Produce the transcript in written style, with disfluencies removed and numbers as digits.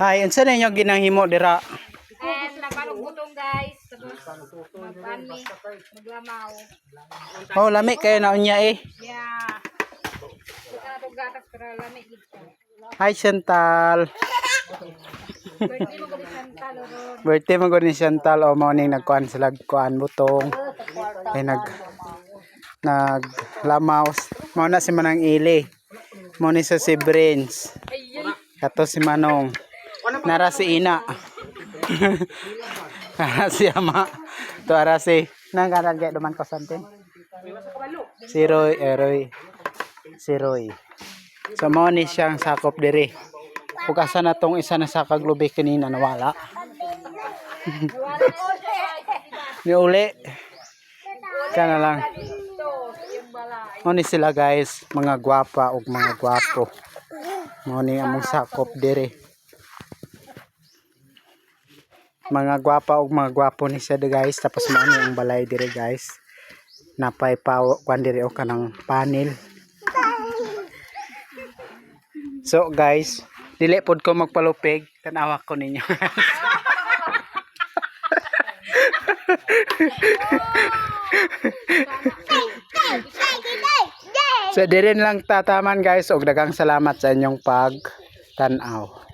Ay, unsa na inyo ginahimo dira? And nabalog butong guys. Magpani, maglamaw. Oh, lami kayo na unya eh. Yeah. Kita na itong gatas pero lamig dito. Hi, Chantal. Birthday mo kami Chantal ron. Birthday mo ni Chantal o morning nagkuan sila kuan butong. Ay naglamaos. Mao na si Manang Ili. Mao ni sa si Brains. Kato si Manong. Nara si Ina. Nara si Ama. To ara si nang karagay duman ko santin. Si Roy, Si Roy. So mao ni siyang sakop diri. Ug asa na tong isa na sa kaglubi kanina nawala. Ni uli. Kana lang. Mao ni sila guys, mga gwapa ug mga gwapo. Mao ni among sakop diri. Mga gwapa ug mga gwapo ni siya guys, tapos mao ni ang balay diri guys. Napay pa kwan diri o kanang panel. So guys, dili pod ko magpalupig, tanawa ko ninyo. So dirin lang tataman guys, og daghang salamat sa inyong pag tanaw.